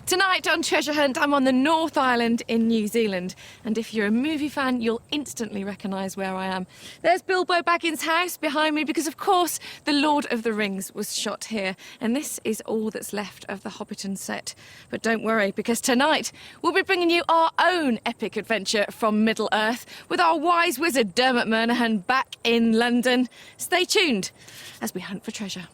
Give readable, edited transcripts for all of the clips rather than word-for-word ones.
Tonight on Treasure Hunt, I'm on the North Island in New Zealand. And if you're a movie fan, you'll instantly recognise where I am. There's Bilbo Baggins' house behind me because, of course, The Lord of the Rings was shot here. And this is all that's left of the Hobbiton set. But don't worry, because tonight we'll be bringing you our own epic adventure from Middle-earth with our wise wizard Dermot Murnaghan back in London. Stay tuned as we hunt for treasure.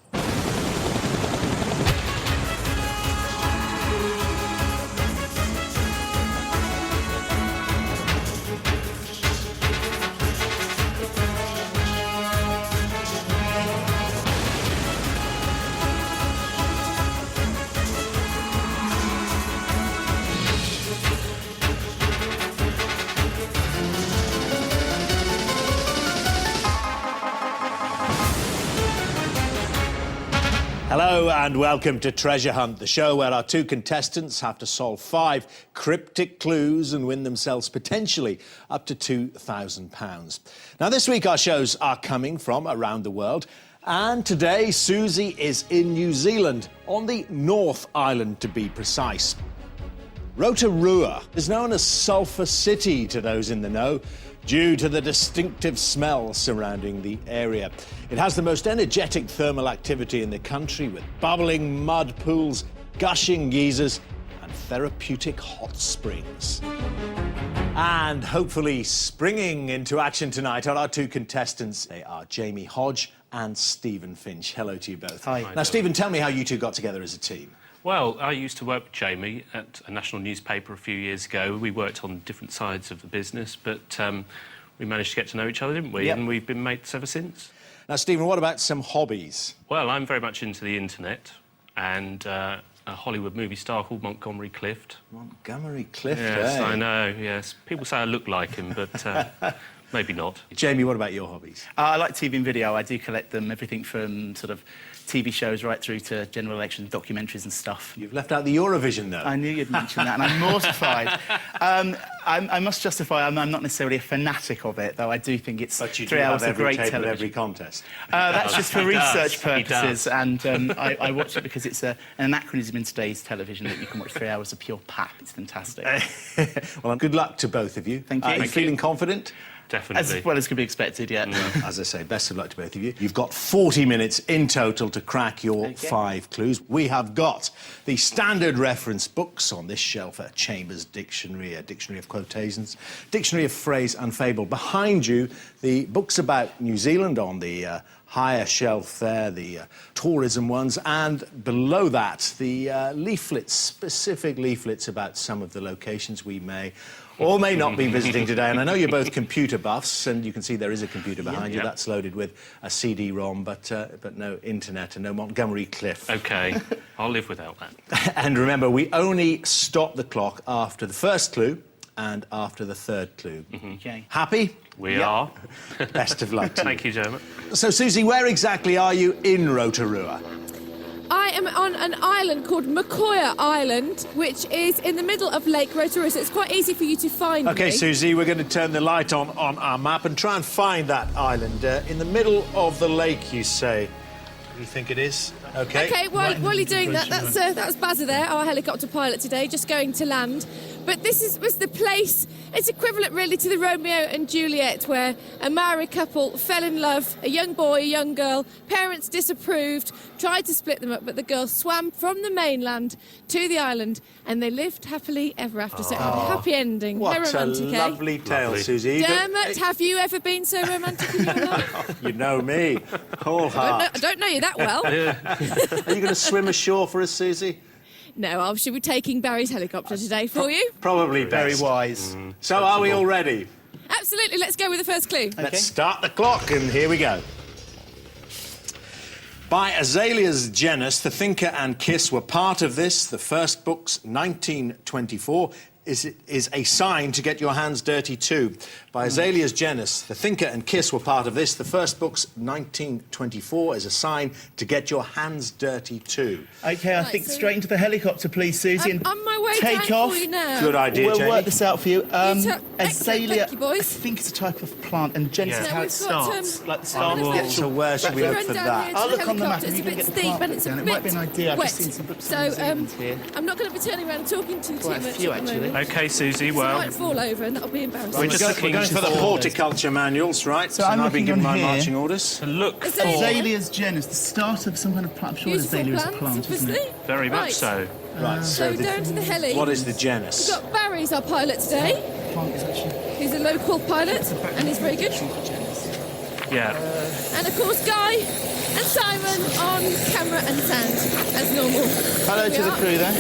Hello and welcome to Treasure Hunt, the show where our two contestants have to solve 5 cryptic clues and win themselves potentially up to £2,000. Now, this week our shows are coming from around the world, and today Suzi is in New Zealand, on the North Island to be precise. Rotorua is known as Sulphur City to those in the know, due to the distinctive smell surrounding the area. It has the most energetic thermal activity in the country, with bubbling mud pools, gushing geysers and therapeutic hot springs. And hopefully springing into action tonight are our two contestants. They are Jamie Hodge and Stephen Finch. Hello to you both. Hi. Now, Stephen, tell me how you two got together as a team. Well, I used to work with Jamie at a national newspaper a few years ago. We worked on different sides of the business, but we managed to get to know each other, didn't we? Yep. And we've been mates ever since. Now, Stephen, what about some hobbies? Well, I'm very much into the internet and a Hollywood movie star called Montgomery Clift. Montgomery Clift, Yes, eh? I know, yes. People say I look like him, but maybe not. Jamie, what about your hobbies? I like TV and video. I do collect them, everything from sort of TV shows right through to general election documentaries and stuff. You've left out the Eurovision, though. I knew you'd mention that, and I'm mortified. I must justify I'm not necessarily a fanatic of it, though I do think it's But you 3 do hours have of great every tape of television. every contest. That's just for He research does. He purposes, does. and I watch it because it's an anachronism in today's television that you can watch 3 hours of pure pap. It's fantastic. Well, good luck to both of you. Thank you. Are you Thank feeling confident? Definitely. As well as could be expected, yeah. As I say, best of luck to both of you. You've got 40 minutes in total to crack your Okay. 5 clues. We have got the standard reference books on this shelf, a Chambers Dictionary, a Dictionary of Quotations, Dictionary of Phrase and Fable. Behind you, the books about New Zealand on the higher shelf there, the tourism ones, and below that, the leaflets, specific leaflets about some of the locations we may or may not be visiting today. And I know you're both computer buffs, and you can see there is a computer behind you. Yep. That's loaded with a CD-ROM, but no internet and no Montgomery Clift. OK, I'll live without that. And remember, we only stop the clock after the first clue and after the third clue. Okay. Happy? We are. Best of luck to you. Thank you, Dermot. So, Suzi, where exactly are you in Rotorua? I am on an island called Makoia Island, which is in the middle of Lake Rotorua, so it's quite easy for you to find OK, me. Suzi, we're going to turn the light on our map and try and find that island. In the middle of the lake, you say. What do you think it is? OK. OK, while you're doing that, that was Bazza there, our helicopter pilot today, just going to land. But this was the place, it's equivalent really to the Romeo and Juliet, where a married couple fell in love, a young boy, a young girl, parents disapproved, tried to split them up, but the girl swam from the mainland to the island, and they lived happily ever after. So it had a happy ending. What Very romantic, a lovely tale, Lovely. Suzi. Dermot, have you ever been so romantic in your life? You know me. Whole heart. I don't know you that well. Are you going to swim ashore for us, Suzi? No, I should be taking Barry's helicopter today for you. Probably Very best. wise. So are we all ready? Absolutely, let's go with the first clue. Let's start the clock, and here we go. By Azalea's genus, The Thinker and Kiss were part of this, the first book's 1924 is a sign to get your hands dirty too. By Azalea's Genus. The Thinker and Kiss were part of this. The first book's 1924 is a sign to get your hands dirty too. OK, I think so- straight into the helicopter, please, Susie, and On my way take down off. for you now. Good idea, We'll Jamie. work this out for you. Excellent, Azalea, thank you, boys. I think it's a type of plant, and Genesis Yeah. is how Now it we've got, starts. Like the start of will- the So actual... where should we We'll look run for down that? here to I'll the look on the map helicopter. and you It's a can bit get the steep plant and it's a down. bit It might be an idea. I've wet. just seen some books So on New Zealand here. I'm not going to be turning around and talking too Quite a much few, at the actually. moment. OK, Susie, I well, might fall over and that'll be embarrassing. we're just We're looking going for the for horticulture manuals, right? So I'm now I've been looking given on my here. marching orders. to look Is there- for... Azalea's Genus, the start of some kind of plant. I'm sure Beautiful Azalea is a plants, plant, isn't obviously. it? Very much Right. so. Right, So down to the heli. what is the We've genus? got Barry's our pilot today. Plant is actually... He's a local pilot and he's very good. Yeah. And of course Guy and Simon on camera and sound as normal. Hello Here to we the are. crew there.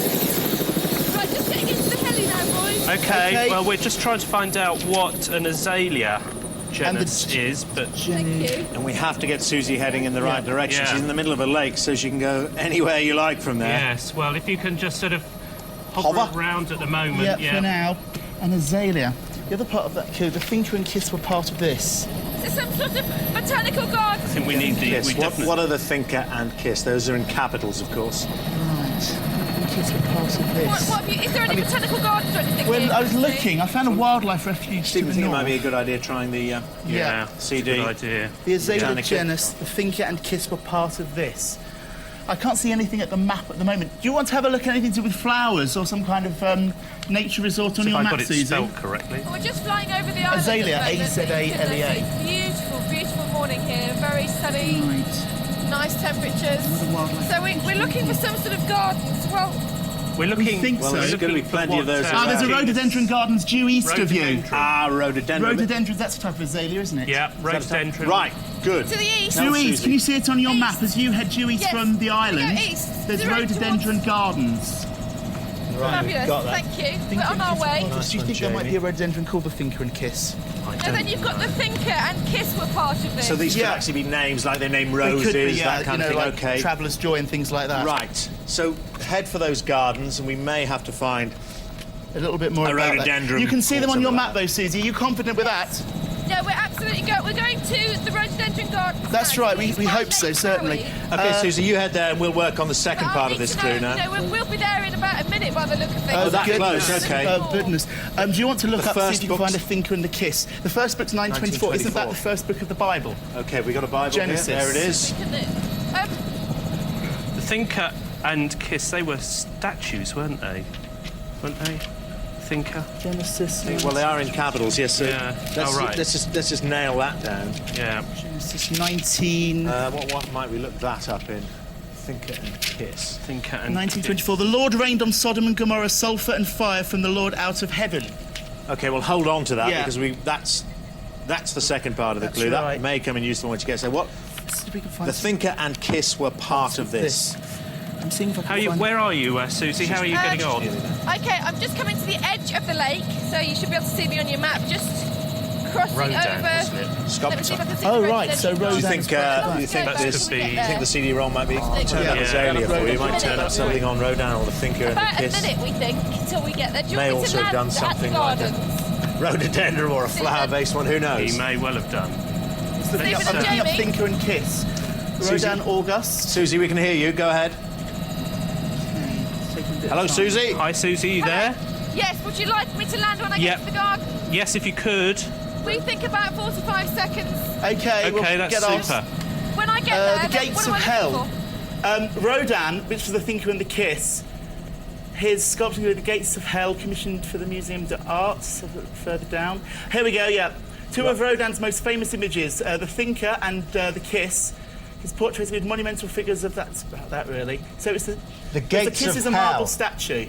Right, just getting into the heli now, boys. OK, OK. well, we're just trying to find out what an azalea genus is, but... Thank you. And we have to get Susie heading in the right direction. Yeah. She's in the middle of a lake, so she can go anywhere you like from there. Yes, well, if you can just sort of hover Hover? around at the moment, Yeah, for now. And Azalea. The other part of that coup, the Thinker and Kiss were part of this. Is this some sort of botanical garden? I think we need the... Yes, we what definitely... are the Thinker and Kiss? Those are in capitals, of course. Right. Thinker and Kiss were part of this. What have you, is there any botanical gardens or anything When here? I was looking, I found a wildlife refuge to Stephen, the think it north. might be a good idea trying the Yeah, CD. Good idea. The Azalea Botanical. genus, the Thinker and Kiss were part of this. I can't see anything at the map at the moment. Do you want to have a look at anything to do with flowers or some kind of nature resort on If your I map, got it Susie? spelled correctly. We're just flying over the island. Azalea, at the moment. A-Z-A-L-E-A. Beautiful, beautiful morning here. Very sunny, Right. nice temperatures. Another wildlife So we're looking for some sort of gardens. Well, We're looking... think Well, so. there's going to be plenty of those. Ah, there's a rhododendron gardens due east of you. Rhododendron. Rhododendron. Rhododendrons, that's a type of azalea, isn't it? Yeah, rhododendron. Right, good. to the east. No. Due east, Susie. can you see it on your East. map as you head due east Yes. from the We go island? east. There's Direct rhododendron gardens. Right, we've Fabulous. got that. Thank you. We're on our way. Nice Do you one, think there might Jamie. be a rhododendron called the Thinker and Kiss? And then you've got the Thinker and Kiss were part of this. So these Yeah. could actually be names like they name They roses, could be, that kind you of know, thing. like Okay. Traveller's Joy and things like that. Right. So head for those gardens, and we may have to find. A little bit more A about that. rhododendron You can see or them on your something map, though, Susie. Are you confident with that? Yeah, we're absolutely going. We're going to the rhododendron garden. That's right, we hope so, certainly. Okay, Susie, you head there, and we'll work on the second part of this clue now. We'll be there in about a minute by the look of things. Oh, that goodness. close, okay. Oh, goodness. Do you want to look The up to see first if you can find a book's- Thinker and the Kiss? The first book's 924. Isn't that the first book of the Bible? Okay, we got a Bible Genesis. here. There it is. The Thinker and Kiss, they were statues, weren't they? Weren't they? Thinker? Genesis. Well, they are in capitals, yes. So Yeah. let's, Oh, right. let's just nail that down. Yeah. Genesis 19... What might we look that up in? Thinker and Kiss. Thinker and 1924. The Lord rained on Sodom and Gomorrah sulphur and fire from the Lord out of heaven. Okay, well, hold on to that Yeah. because that's the second part of the That's clue. right. That may come in useful once you get there. What? Let's see if we can find The Thinker and Kiss were part of this. I'm seeing if I can How you? find... Where are you, Susie? How are you getting on? Okay, I'm just coming to the edge of the lake, so you should be able to see me on your map. Just crossing Rodan, over. isn't it? Stop. Let me see if I can see Oh, the right, so rhododendron Do you Rodan's think? garden. Do you think That this? could be- Do you think the CD-ROM might be turn up Yeah. Azalea for you? You might Minute. turn up something on Rodan or the Thinker and About the a Kiss. minute, we think, until we get there. Do you May want me to also have land done at something the like that. gardens? Rhododendron or a flower-based one? Who He knows? may well have done. Stephen I'm and looking up Jamie? Thinker and Kiss. Susie? Rodan August. Susie, we can hear you. Go ahead. Hello, Susie. Hi, Susie, you there? Yes, would you like me to land when I Yep. get to the garden? Yes, if you could. We think about 45 seconds. Okay, we'll Okay, that's get on. super. When I get there, The then Gates what of am I Hell. looking for? Rodan, which was the Thinker and the Kiss, his sculpting of the Gates of Hell, commissioned for the Museum d'Art, so further down. Here we go, yeah. Two of Rodin's most famous images, the Thinker and the Kiss. His portraits with monumental figures of that's about that, really. So it's the Gates Kiss of is a Hell. marble statue.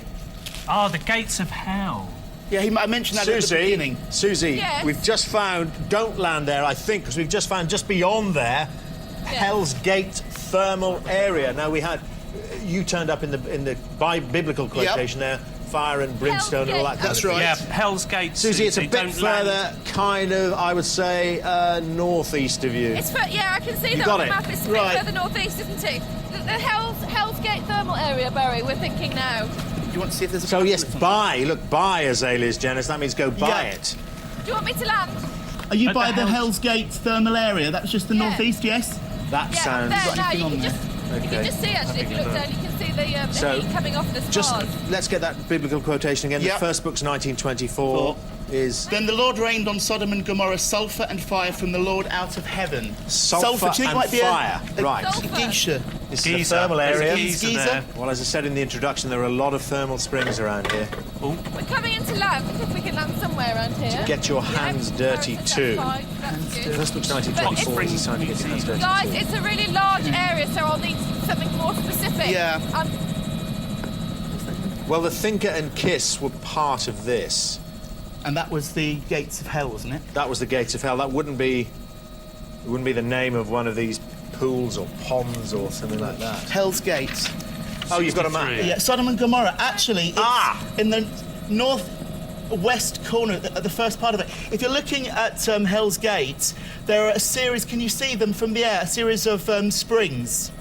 Ah, the Gates of Hell. Yeah, I mentioned that at the Susie, beginning. Susie, Yes? we've just found. Don't land there, I think, because we've just found just beyond there, Hell's Gate thermal area. Now we had. You turned up in the biblical quotation there. Fire and brimstone and all that kind That's of thing. right. Yeah, Hell's Gate. Susie, it's a bit don't further, land. kind of, I would say, northeast of you. It's yeah, I can see You that got on the it. map. It's a Right. bit further northeast, isn't it? The Hell's Gate thermal area, Barry, we're thinking now. Do you want to see if there's a... So, yes, apocalypse on buy. Look, buy Azalea's, Janice. That means go buy it. Do you want me to land? Are you At by the the Hell's- Hell's Gate thermal area? That's just the Yeah. northeast, yes? That Yeah, sounds... up there now. You on can there. just, you Okay. can just see, actually, if you look down, you can see the So, heat coming off the Just spars. let's get that biblical quotation again. Yep. The first book's 1924 is... Then the Lord rained on Sodom and Gomorrah sulphur and fire from the Lord out of heaven. Sulphur do you think and it might be fire. Right. A Sulphur. geisha. This is Geyser. the thermal There's a area. geyser Geyser? there. Well, as I said in the introduction, there are a lot of thermal springs around here. We're coming into land, if we can land somewhere around here. Get your hands dirty That's too. fine, that's good. First book's 1924. It's time to get your hands dirty Guys, too. it's a really large area, so I'll need something more specific. Yeah. Well, the Thinker and Kiss were part of this. And that was the gates of hell, wasn't it? That was the Gates of Hell. That wouldn't be the name of one of these pools or ponds or something like that. Hell's Gate. Oh, you've got a map. 63. Yeah, Sodom and Gomorrah. Actually, it's Ah! in the northwest corner, the first part of it. If you're looking at Hell's Gate, there are a series, can you see them from the air? A series of springs.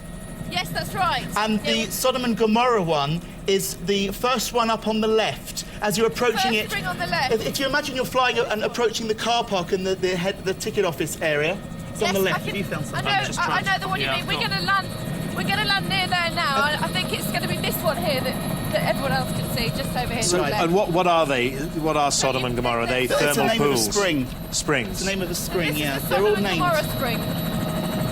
Yes, that's right. And the Sodom and Gomorrah one is the first one up on the left. As you're approaching First it, spring on the left. If you imagine you're flying and approaching the car park and the ticket office area, it's on the left. Have you found something? I know the one you Yeah, mean. I've We're got- going to land. We're going to land near there now. I think it's going to be this one here that everyone else can see, just over here. So, to the left. and what are they? What are Sodom and Gomorrah? Are they It's the thermal name of a pools? spring. Springs. It's the name of the So spring, this yeah. is the They're all Sodom and named. Gomorrah spring,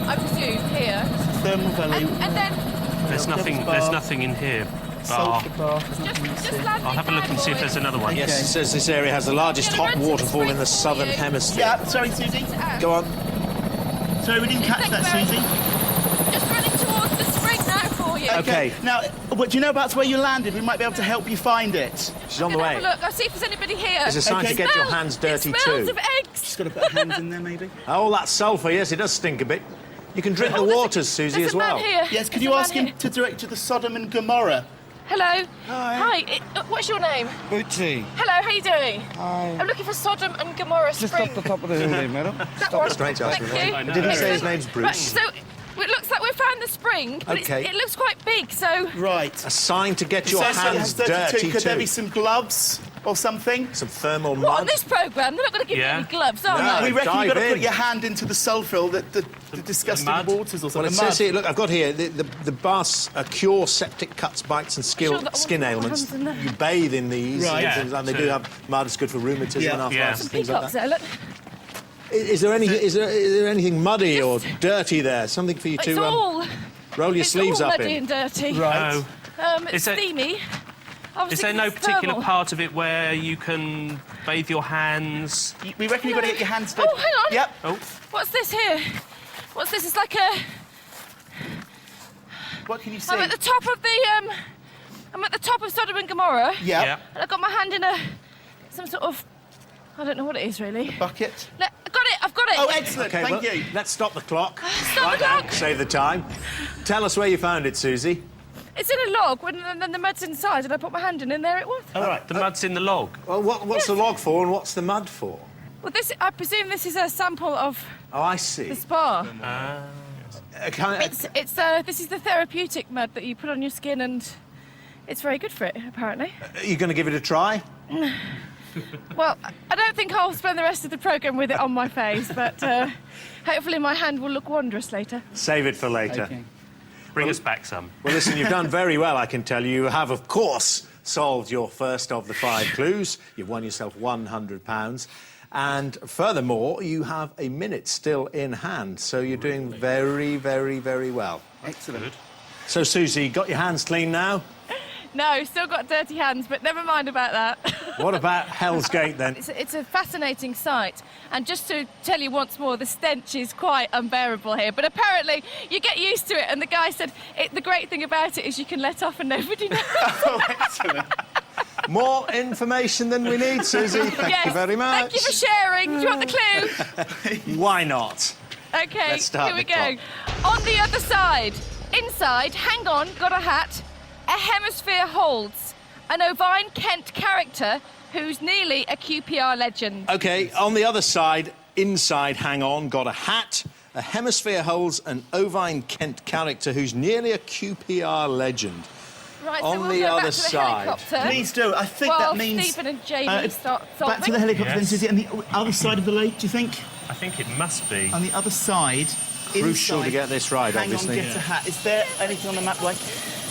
I presume, here. Thermal Valley. And then There's nothing. Bar. There's nothing in here. Bar. Sulphur Bar. There's nothing else just here. land. I'll have a look and see if there's another one. Yes, Okay. it says this area has the largest hot waterfall in the southern hemisphere. Yeah, sorry, Susie. Go on. Sorry, we didn't catch Thank that, you very Susie. Just running towards the spring now for you. Okay. Now, what, do you know about where you landed? We might be able to help you find it. She's on the I'm gonna way. have a look. I'll see if there's anybody here. There's a sign Okay. to get your Smell! hands dirty it smells too. of eggs. Just got to put hands in there, maybe. Oh, that sulphur, yes, it does stink a bit. You can drink the there's a- waters, Susie, there's as a man well. here. Yes, could There's you a man ask him here. to direct to the Sodom and Gomorrah? Hello. Hi. What's your name? Bootsy. Hello. How you doing? Hi. I'm looking for Sodom and Gomorrah Just spring. up the top of the hill there, madam. That one. Strange Thank answer, you. I know. Didn't he say his name's Bruce? Right, so it looks like we found the spring, but Okay. it looks quite big. So Right. A sign to get your It says it hands has 32. dirty Could there too. be some gloves or something? Some thermal what, on mud. this programme? They're not going to give Yeah. me any gloves, are No. they? We reckon dive you've got to in. put your hand into the sulphur, or the disgusting mud. waters or Well, something. it says here, look, I've got here, the baths cure septic cuts, bites and Sure that I skin want my ailments. hands in there. You bathe in these, Right. and, things, and they Yeah, do so- have mud. It's good for rheumatism Yeah. and arthritis Yeah. and Some things like peacocks that. there, look. Is there anything muddy or dirty there? Something for you It's to all roll your it's sleeves all up muddy in? and dirty. Right. Oh. It's Is there- steamy. Is Obviously, there no it's particular thermal. part of it where you can bathe your hands? We reckon you've got to get your hands Oh, hang on. Yep. Oh, What's this here? What's this? It's like a. What can you see? I'm at the top of the. I'm at the top of Sodom and Gomorrah. Yep. yeah. And I've got my hand in some sort of. I don't know what it is really. Bucket. I've got it. I've got it. Oh, excellent. Okay, Thank well, you. let's stop the clock. Stop the Now, clock. save the time. Tell us where you found it, Susie. It's in a log, and then the mud's inside, and I put my hand in, and there it was. All right. The mud's in the log. Well, what's the log for and what's the mud for? Well, I presume this is a sample of Oh, I see. the spa. This is the therapeutic mud that you put on your skin, and it's very good for it, apparently. Are you going to give it a try? Well, I don't think I'll spend the rest of the programme with it on my face, but hopefully my hand will look wondrous later. Save it for later. Okay. Bring us back some. Well, listen, you've done very well, I can tell you. You have, of course, solved your first of the 5 clues. You've won yourself £100. And furthermore, you have a minute still in hand. So you're doing very, very, very well. Excellent. So, Susie, got your hands clean now? No, still got dirty hands, but never mind about that. What about Hell's Gate, then? It's a fascinating sight, and just to tell you once more, the stench is quite unbearable here, but apparently you get used to it, and the guy said the great thing about it is you can let off and nobody knows. Oh, excellent. More information than we need, Susie. Thank Yes, you very much. Thank you for sharing. Do you want the clue? Why not? Okay, Let's start here we the go. On the other side, inside, hang on, got a hat, a hemisphere holds, an Ovine Kent character who's nearly a QPR legend. OK, on the other side, inside, hang on, got a hat, a hemisphere holds an Ovine Kent character who's nearly a QPR legend. Right, so On we'll the go other back to the side. helicopter. Please do. I think While that means Stephen and Jamie start solving. back to the helicopter. Then, Yes. Susie, and the other side of the lake. Do you think? I think it must be. On the other side. Crucial inside, to get this right, hang obviously. on, get a hat. Is there anything on the map like?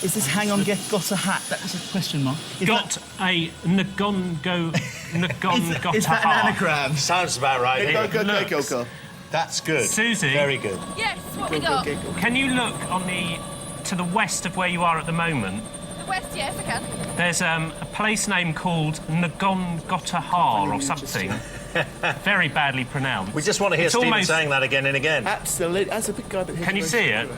Is this hang on, got a hat? That was a question mark. Got a Nagon got Is a that an heart. anagram? Sounds about right. Go. That's good. Susie. Very good. Yes, what we got? Can you look to the west of where you are at the moment? The west, yes, I can. There's a place name called Nagon Gotahar or something. Very badly pronounced. We just want to hear It's Stephen almost- saying that again and again. Absolutely. That's a big guy. Can you see it?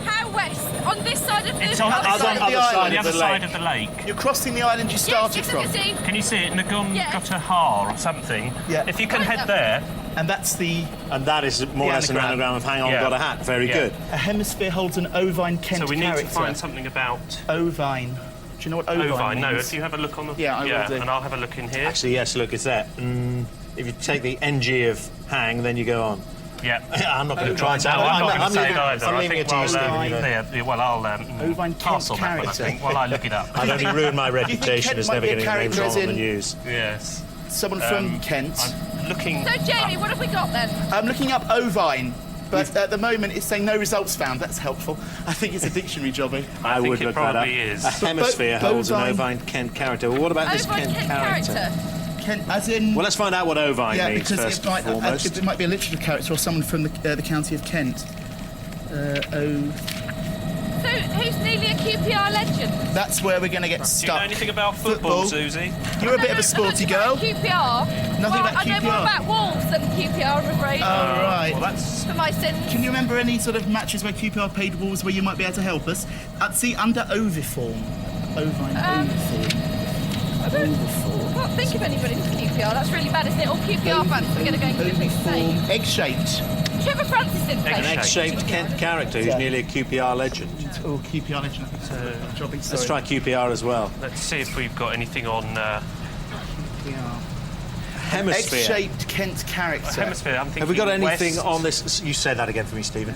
How west? On this side of the It's on the other other side of other the side On the of other the side lake. of the lake. You're crossing the island you started yes, from. yes, I can see. Can you see it? Nagon Yes. Gotahar or something. Yeah. If you can Right head up. there. And that's the And that is more or less an anagram. anagram of hang on, Yeah. got a hat. Very Yeah. good. a hemisphere holds an ovine Kent So we need character. to find something about Ovine. Do you know what ovine ovine. No, means? if you have a look on the... Yeah, I will do. and I'll have a look in here. Actually, yes, look, it's there. If you take the NG of hang, then you go on. Yeah. I'm not going to try and say No, I'm not going to say it leaving, either. I'm I leaving think it to you, Stephen. I'll, you know. I'll Ovine pass on Kent that one, I character. think, while I look it up. I've only ruined my reputation Kent as might never be a getting names character wrong as on the in- news. Yes. Someone from Kent. I'm looking... So, Jamie, what have we got then? I'm looking up ovine, but at the moment it's saying no results found. That's helpful. I think it's a dictionary jobby. I think would it look that up. probably is. A hemisphere holds an bovine- ovine Kent character. Well, what about this Ovine Kent character? Kent, as in. Well, let's find out what ovine yeah, means because first it might, and foremost. it might be a literature character or someone from the county of Kent. So, who's nearly a QPR legend? That's where we're going to get Do you stuck. know anything about football, Football. Susie? You're a bit of a sporty girl. QPR. Nothing well, about I know more QPR. about Wolves than QPR, I'm afraid. Oh, right. Well, that's... For my sins. Can you remember any sort of matches where QPR played Wolves where you might be able to help us? See, under oviform. Ovine oviform. I can't think of anybody from QPR. That's really bad, isn't it? All QPR fans are going to go completely insane. Oviform. Egg-shaped. Trevor Francis didn't play. An egg-shaped Kent character who's Yeah. nearly a QPR legend. Oh, QPR legend. I think so. Jobby, Let's try QPR as well. Let's see if we've got anything on QPR. Hemisphere. Egg-shaped Kent character. hemisphere. I'm thinking Have we got anything west. on this? You say that again for me, Stephen.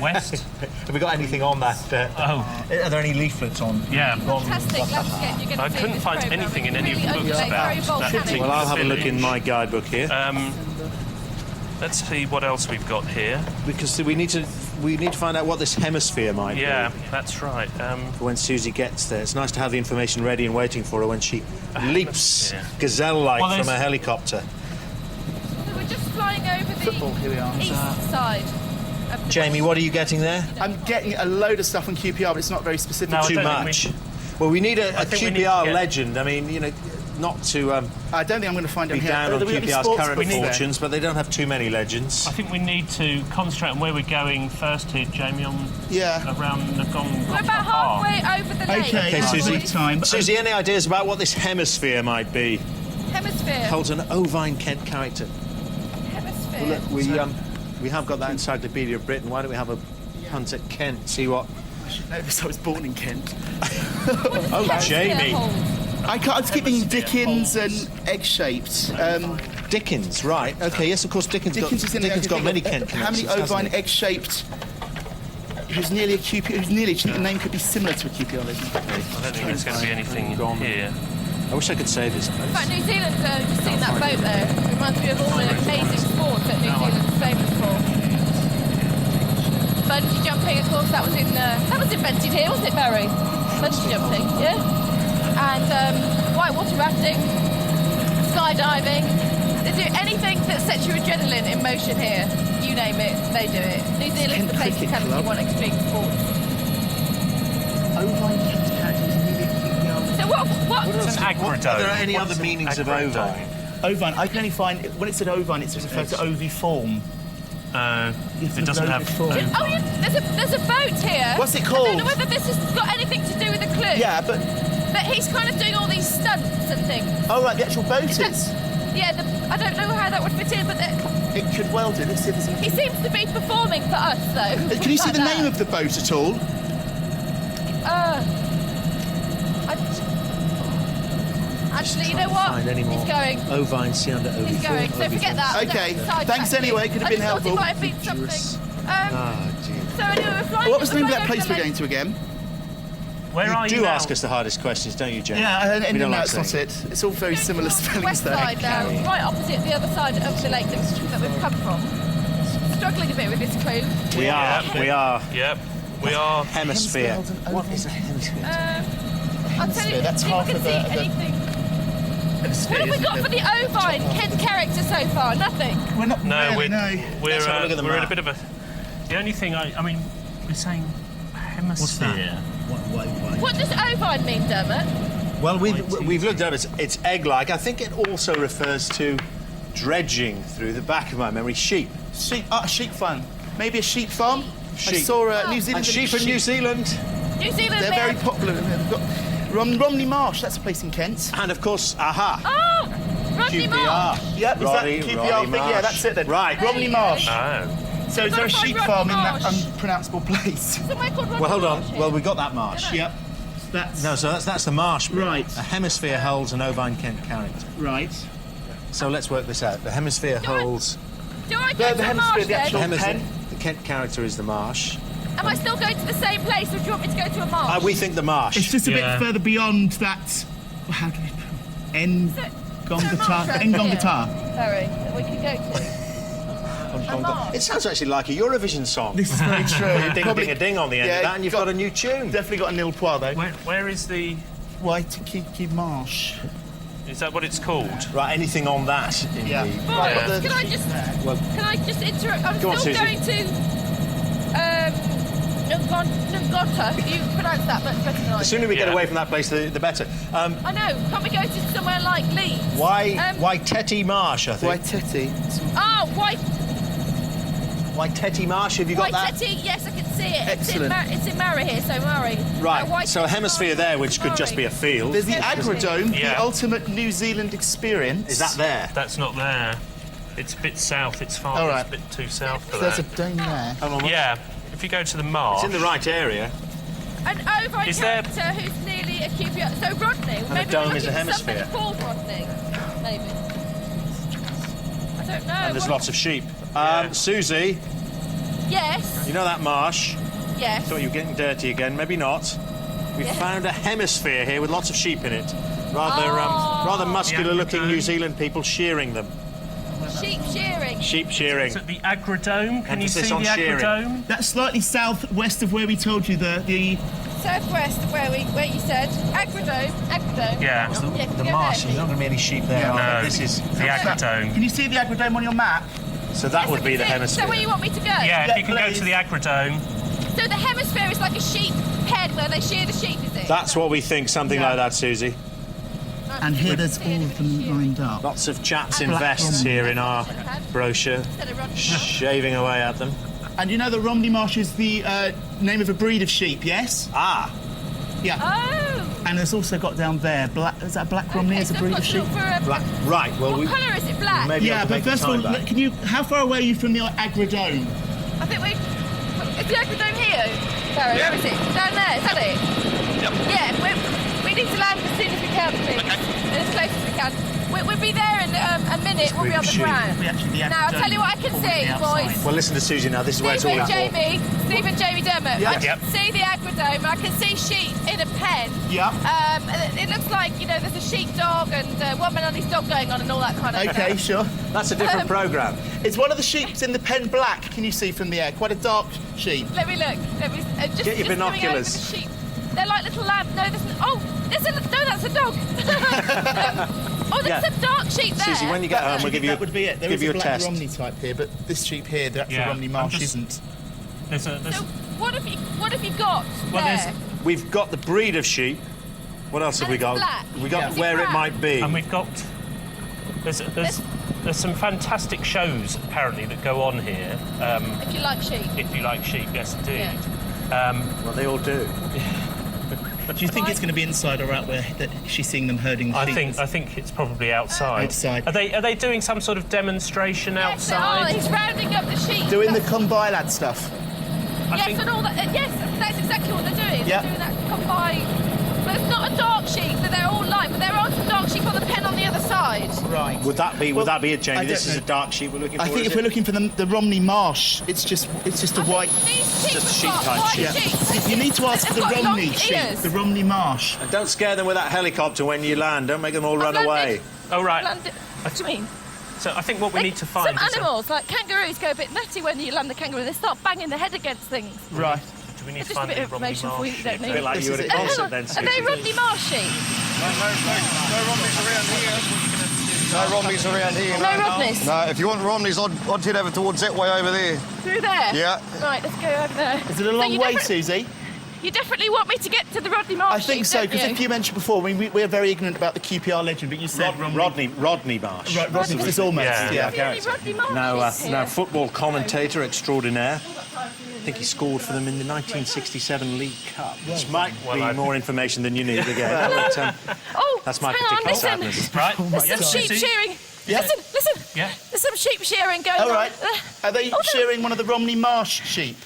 West? Have we got anything on that? Oh, Are there any leaflets on? yeah. Fantastic landscape you're going to I see in couldn't this find programme. anything in It's any of the really books overlaid, about very that volcanic. particular Well, I'll have a look in village. my guidebook here Let's see what else we've got here. because we need to find out what this hemisphere might Yeah, be that's right. for when Susie gets there. It's nice to have the information ready and waiting for her when she leaps hemisphere. gazelle-like Well, from there's- a helicopter. So we're just flying over the Football, here we are. east side. Of the Jamie, what are you getting there? I'm getting a load of stuff on QPR, but it's not very specific. No, I Too don't think much. we- Well, we need a I think we need to QPR get- legend. I mean, you know, not to I don't think I'm going to find be them here. down on There will be QPR's sports current books there. fortunes, but they don't have too many legends. I think we need to concentrate on where we're going first here, Jamie, on Yeah. around Nagon. We're about halfway over the lake. Okay, Susie. Time. Susie, any ideas about what this hemisphere might be? Hemisphere. Holds an ovine Kent character. Hemisphere. Well, look, we have got that Encyclopedia of Britain. Why don't we have a punt at Kent? See what? Notice I was born in Kent. Oh, Hemisphere Jamie. hold. I keep thinking Dickens and egg-shaped. Dickens, right? Okay, yes, of course. Dickens Dickens is in there. got many Kent How many connections, hasn't ovine he? egg-shaped? Who's nearly a QPR? Who's nearly? The name could be similar to a QPR legend. I don't think there's going to be anything Gone. here. I wish I could say this place. In fact, New Zealand, just seeing that boat there, reminds me of all the amazing sports that New Zealand's famous for. Bungee jumping, of course, that was invented here, wasn't it, Barry? Bungee jumping, yeah. And whitewater rafting, skydiving. They do anything that sets your adrenaline in motion here. You name it, they do it. New Zealand's the place to come if you want extreme sports. Ovine Kent character who's nearly a QPR legend. So what? It's an agrodome. Are there any What's other an meanings of agrodome? ovine? Ovine. I can only find when it said ovine, it's referred to oviform. It doesn't have... Oviform. Oh, yeah, there's a boat here. What's it I called? don't know whether this has got anything to do with the clue. Yeah, but But he's kind of doing all these stunts and things. oh right, the actual boat is. Yeah, I don't know how that would fit in, but It could well do. Let's see if there's he anything. seems to be performing for us, though. Can you see the name of the boat at all? Actually, you know what? Find any more He's going. ovine, see under oviform. He's going. So forget that. Okay, Sidetrack thanks me. anyway, could have been I just thought helpful. it might have been something. Ah, dear. So anyway, we're flying. What was the name of flying that place over we're the going to again? Where are you do now? ask us the hardest questions, don't you, Jamie? Yeah, and We don't no, like that's not saying it. It's all very similar spellings West there. side now, right opposite the other side of the lake that we've come from. Struggling a bit with this clue. We are. Yep, we are. Hemisphere. What is a hemisphere? I'll tell you, That's see if I half can of see the- anything. What have we got for the ovine Kent character so far? Nothing. We're not No, really, no. we're Let's have a look at the we're in a map. bit of a. The only thing I mean, we're saying hemisphere. What does ovine mean, Dermot? Well, we've looked it up. It's egg-like. I think it also refers to dredging through the back of my memory. Sheep. Sheep farm. Maybe a sheep farm? I Sheep. saw New Zealand. And sheep in New Zealand. New Zealand. They're very popular. They've got Romney Marsh, that's a place in Kent. And, of course, aha. Oh, Rodney QPR. Marsh. Yep, is that Roddy QPR thing? Marsh. Yeah, that's it then. Right. Romney Marsh. Oh. So is there a Gotta find sheep Rodney farm in that Marsh. unpronounceable place? Somewhere called Rodney Well, hold on. Marsh here. Well, we got that marsh. Yep. That's No, so that's the marsh bit. Right. A hemisphere holds an ovine Kent character. right. So let's work this out. The hemisphere holds... Do I go to The the hemisphere, marsh the then? actual- Hemisphere, pen? the Kent character is the marsh. Am I still going to the same place, or do you want me to go to a marsh? We think the marsh. It's just a Yeah. bit further beyond that. How do we put Ngongata? Marsh Ngongata. Sorry, that we can go to. A marsh. It sounds actually like a Eurovision song. This is very true. Ding, ding, a ding on the end Yeah, of that, and you've got a new tune. Definitely got a nil pois though. Where is the? Waikiki Marsh. Is that what it's called? Right, anything on that? In Yeah. the- Boys, Yeah. can I just interrupt? I'm Go on, still Suzi. going to Ngongata. You pronounce that much better than I The do. sooner we get Yeah. away from that place, the better. I know. Can't we go to somewhere like Leeds? Waiteti Marsh, I think. Waititi. Waiteti Marsh, have you got that? Waiteti, yes, I can see it. Excellent. It's in Murray here, so Murray. Right, so a hemisphere there, which could just be a field. There's the Agrodome, Yeah. the ultimate New Zealand experience. Is that there? That's not there. It's a bit south. It's far. All right. It's a bit too south for There's a that. dome there. Hold on, what? Yeah. If you go to the marsh. It's in the right area. An ovine Is there- character who's nearly a QPR. So Rodney, maybe dome we're is a looking for something hemisphere. called Rodney. Maybe. I don't know. And there's What- lots of sheep. Yeah. Susie, Yes. you know that marsh? Yes. Thought you were getting dirty again. Maybe not. We Yeah. found a hemisphere here with lots of sheep in it. Rather muscular-looking Yeah. New Zealand people shearing them. Sheep shearing. Sheep shearing. Is it the Agrodome? Can you see Emphasis the on shearing. Agrodome? That's slightly southwest of where we told you the Southwest of where you said Agrodome. Yeah. Yeah, can The you go marsh, there, there's not going to be any sheep there. No. are there? This is... The Agrodome. Can you see the Agrodome on your map? So that Yes, would I be can the see it. hemisphere. So where you want me to go? Yeah. If Yeah, you can go please. to the Agrodome. So the hemisphere is like a sheep pen where they shear the sheep, is it? That's what we think, something Yeah. like that, Susie. And here there's all of them lined up. Lots of chaps in Black vests Romney. here in our brochure, Instead of Rodney. shaving away at them. And you know the Romney Marsh is the name of a breed of sheep, yes? Ah, Yeah. Oh. And it's also got down there, is that Black Romney as a so breed I've of got to sheep? look for a- black. Right, well, What we colour is it? Black? maybe Yeah, but first of all, can you? How far away are you from the Agrodome? I think we. Is the Agrodome here? Barry, where is it? Down there, is that it? Yep. Yeah, we need to land as soon as we can, please. As close as we can. We'll be there in a minute, we'll be on the Shoot. ground. We actually the Now, I'll tell you what I can Agrodome see, is probably boys. outside. Well, listen to Susie now. This is where it's all Steve and important. Jamie Dermot. Yeah. I can Yep. see the Agrodome, I can see sheep in a pen. Yeah. And it looks like, there's a sheepdog and one man on his dog going on and all that kind of stuff. Okay, sure. That's a different programme. Is one of the sheep in the pen black? Can you see from the air? Quite a dark sheep. Let me look. Let me just Get your just coming over binoculars. the sheep. They're like little lambs. No, that's a dog. There's Yeah. some dark sheep there. Susie, when you get home, we'll give you That would be it. There give is you a a Black test. Romney type here, but this sheep here, the actual Yeah, Romney I'm Marsh just- isn't. There's So what have you got Well, there? We've got the breed of sheep. What else have And we it's got? black. We got Yeah. Is it where it black? might be. And we've got there's some fantastic shows apparently that go on here. If you like sheep. If you like sheep, yes indeed. Well, they all do. Do you think it's going to be inside or out where that she's seeing them herding the sheep? I think it's probably outside. Outside. Are they doing some sort of demonstration Yes, outside? he's rounding up the sheep. Doing the come by lad stuff. I Yes, think- and all that. Yes, that's exactly what they're doing. Yeah. They're doing that come by. But it's not a dark sheep, but they're all light. But there are some dark sheep on the pen on the other side. Right. Would that be it, I Jamie? don't This is know. a dark sheep we're looking for. I think is if it? we're looking for the Romney Marsh, it's just a white. These Just sheep-type sheep. You need to ask for the They've got long Romney sheep, ears. the Romney Marsh. And don't scare them with that helicopter when you land. Don't make them all run landed. away. Oh, right. What do you mean? So I think what we need to find Some is animals, like kangaroos, go a bit nutty when you land the kangaroo. They start banging their head against things. Right. Do we need Just to a find bit the of Romney information for you Marsh that you don't sheep? need. A bit like you at a Hang concert on. then, Are they Suzi. Rodney Marsh sheep? No Romneys around here. No Romneys around here. No Rodneys? No, if you want Romneys, I'd head over towards that way over there. Through there? Yeah. Right, let's go over there. Is it a long way, Susie? You definitely want me to get to the Rodney Marsh I think sheep, so, don't because you? if you mentioned before, we're very ignorant about the QPR legend, but you said Rodney Marsh. Right, Rodney, it's almost, Yeah. The only Rodney Marsh Now, sheep now here. football commentator extraordinaire. I think he scored for them in the 1967 League Cup, which might be more information than you need again. But, Oh, that's my hang on, particular listen. sadness. Right. There's some sheep shearing. Yeah. Listen. Yeah. There's some sheep shearing going All on. right. Are they Oh, no. shearing one of the Romney Marsh sheep?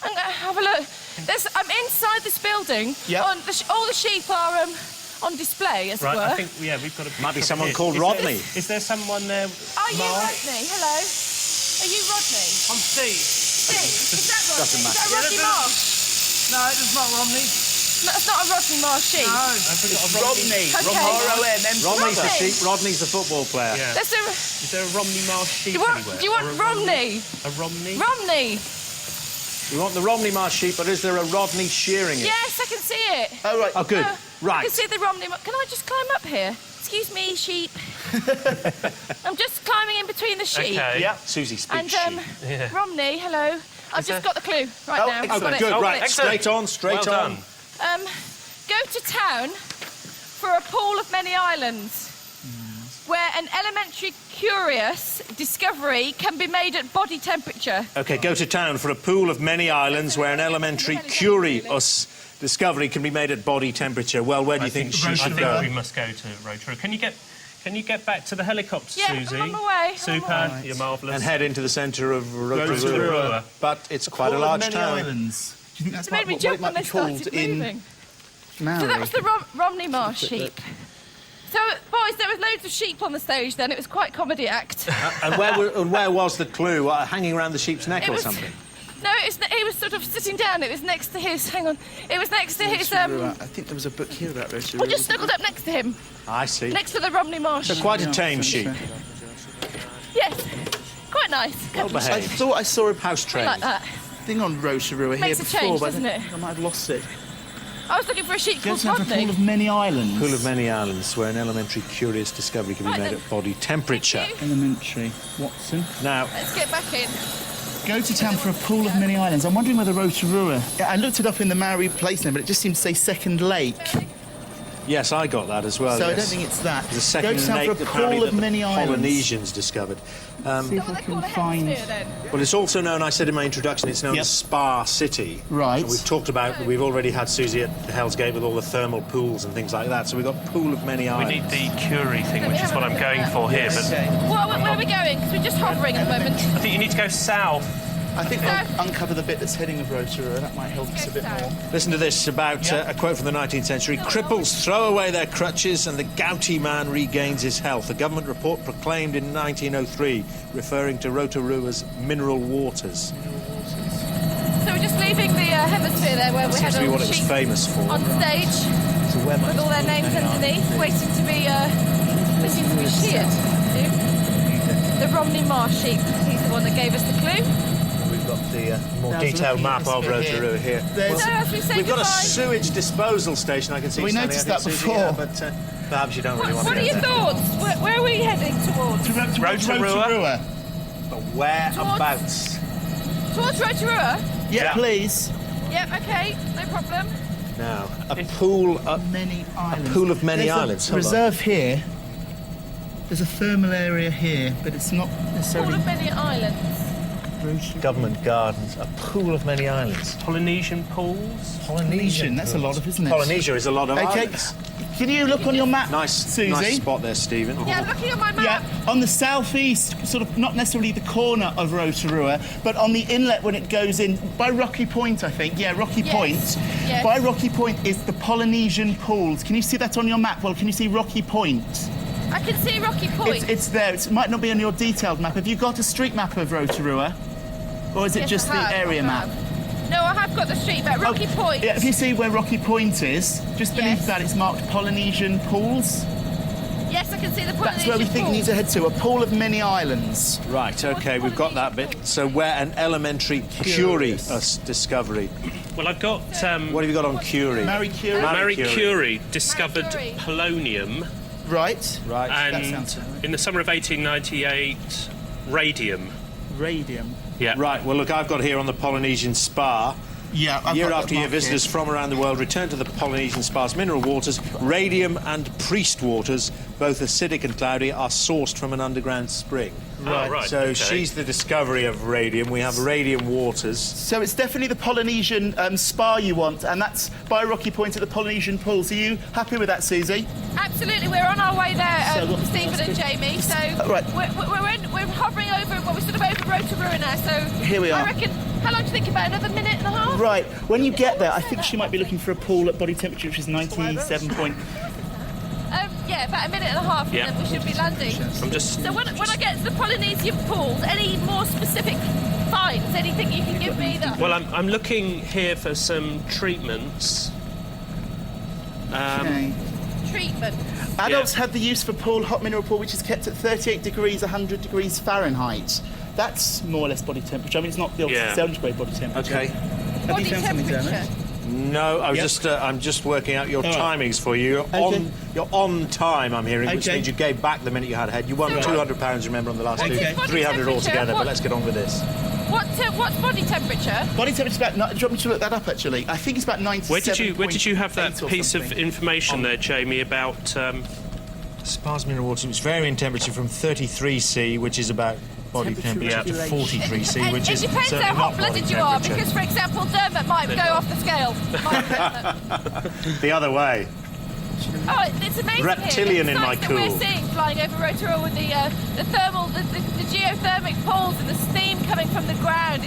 I'm gonna have a look. I'm inside this building. Yeah. All the sheep are on display, as it Right, were. I think, we've got a Might be picture someone here. called Is Rodney. Is there someone there? Are you Rodney? Hello. Are you Rodney? I'm Steve. Steve? Is that Rodney? Doesn't Is that matter. Rodney Marsh? No, it's not Romney. No, it's not a Rodney Marsh sheep. Rodney. Okay. R-O-M-M. Rodney's the Rodney. sheep. Rodney's the football player. Yeah. There's a, Is there a Romney Marsh sheep do anywhere? you want Or a Romney? A Romney? Romney. We want the Romney Marsh sheep, but is there a Rodney shearing it? Yes, I can see it. Oh, right. Oh, good. I Right. can see the Romney. Can I just climb up here? Excuse me, sheep. I'm just climbing in between the sheep. Okay. Yeah. Susie speaks And sheep. Yeah. Romney, hello. I've just got the clue right Oh, now. I've got excellent. it. Good, I've got right. it. Excellent. Straight Well on. done. Go to town for a pool of many islands where an elementary curious discovery can be made at body temperature. Okay, go to town for a pool of many islands where an elementary curious discovery can be made at body temperature. Well, where do you think she I should think go? we must go to Rotorua. Can you get back to the helicopter, Yeah, Susie? I'm on my way. Super. You're marvellous. And head into the centre of Rotorua. Rotorua. But it's quite a Pool of large many town. islands. Do you think that's It made me what jump it when might they be called started in moving. Maori? So that was the Romney Marsh sheep. So, boys, there was loads of sheep on the stage then. It was quite a comedy act. And where was the clue? Hanging around the sheep's neck It or was- something? No, he was sort of sitting down. It was next to his... Hang on. It was next to his... I think there was a book here about Rotorua. We just snuggled up next to him. I see. Next to the Romney Marsh. So quite a tame sheep. Yes. Quite nice. Well I behaved. thought I saw a House I trained. like that. thing on Rotorua here Makes a before, change, but doesn't it? I might have lost it. I was looking for a sheep Go called to a pool Rodney. of many islands. Pool of many islands where an elementary curious discovery can be Right made then. at body temperature. Thank you. Elementary. Watson. Now, Let's get back in. Go to town for a pool of many islands. I'm wondering whether Rotorua... I looked it up in the Maori place name, but it just seems to say Second Lake. yes, I got that as well. So I yes. don't think it's that. The second Go to town lake for a apparently pool that of the many islands. Polynesians discovered. See if I can find... Well, it's also known, I said in my introduction, it's known Yep. as Spa City. Right. And we've talked about, we've already had Susie at Hell's Gate with all the thermal pools and things like that. So we've got Pool of Many We Islands. need the Curie thing, which is what I'm going for here. But Where are we going? Because we're just hovering at the moment. I think you need to go south. I think we'll uncover the bit that's heading of Rotorua. That might help us a bit more. Listen to this about a quote from the 19th century. Cripples throw away their crutches and the gouty man regains his health. A government report proclaimed in 1903, referring to Rotorua's mineral waters. So we're just leaving the hemisphere there where we Seems had to be all what the it was sheep famous for. on stage So where might with all their names underneath, waiting to be sheared. See? The Romney Marsh sheep. He's the one that gave us the clue. We've got the more Now, detailed looking map at of this bit Rotorua here. There's- So as we say We've got a goodbye. sewage disposal station, I can see. We standing noticed out that here, Susie, before. yeah, but perhaps you don't really want What to are go your there. thoughts? Where are we heading towards? Towards Rotorua? But whereabouts? Towards Rotorua? Yeah, please. Yep, okay, no problem. Now, a pool of Many islands. pool of many There's islands. A Hold on. reserve here. There's a thermal area here, but it's not All necessarily of many islands. Rotorua. Government gardens, a pool of many islands. Polynesian pools. Polynesian. That's a lot of, isn't it? Polynesia is a lot of Okay. islands. Can you look on your map, Nice, Susie? nice spot there, Stephen. Yeah, looking at my map. Yeah, on the southeast, sort of not necessarily the corner of Rotorua, but on the inlet when it goes in by Rocky Point, I think. Yeah, Rocky Yes. Point. Yes. By Rocky Point is the Polynesian pools. Can you see that on your map? Well, can you see Rocky Point? I can see Rocky Point. It's there. It might not be on your detailed map. Have you got a street map of Rotorua, or is it Yes, just I the have, area I map? have. No, I've got the street, but Rocky Point. Yeah, if you see where Rocky Point is, just beneath that, it's marked Polynesian Pools. Yes, I can see the Polynesian That's where we think you need to head to, a pool of many islands. Right, OK, we've got that bit. So we're an elementary curious discovery. Well, I've got... What have you got on Curie? Marie Curie. Marie Curie discovered Curie. polonium, Right. Right. That sounds and right. in the summer of 1898, radium. Radium. Yeah. Right, well, look, I've got here on the Polynesian Spa. Yeah, I've Year got after that year, marked visitors here. from around the world return to the Polynesian Spa's mineral waters. Radium and priest waters, both acidic and cloudy, are sourced from an underground spring. Right. Right. So okay. she's the discovery of radium. We have radium waters. So it's definitely the Polynesian spa you want, and that's by Rocky Point at the Polynesian Pools. Are you happy with that, Susie? Absolutely, we're on our way there, So what- Stephen and Jamie. So right. we're hovering over, well, we're sort of over Rotorua now. So Here we are. I reckon. How long do you think? About another minute and a half? Right. When you get there, I think she might be looking for a pool at body temperature, which is 97 point. Yeah, about a minute and a half, Yeah. and then we should be landing. I'm just... So when I get to the Polynesian pools, any more specific finds? Anything you can give me that? Well, I'm looking here for some treatments. Okay. Treatment. Adults have the use for pool, hot mineral pool, which is kept at 38 degrees, 100 degrees Fahrenheit. That's more or less body temperature. I mean, it's not the Yeah. centigrade body temperature. OK. Have Body you found something, temperature. Dermot? No, I was Yep. I'm just working out your All right. timings for you. You're on time, I'm hearing, which Okay. means you gave back the minute you had ahead. You won £200, remember, on the last Okay. two. Body 300 temperature, altogether, what- but let's get on with this. What's body temperature? Body temperature about... Do you want me to look that up, actually? I think it's about 97. Where did you have that 8 or piece of something. information there, Jamie, about... Spa's mineral water, it's varying temperature from 33C, which is about body Temperature temperature, to regulation. 43C, And which it is depends certainly how not body hot-blooded you are, temperature. because, for example, Dermot might go off the scale. The other way. Oh, it's amazing Reptilian here. in my that we're cool. seeing flying over Rotorua with the thermal, the geothermic poles and the steam coming from the ground.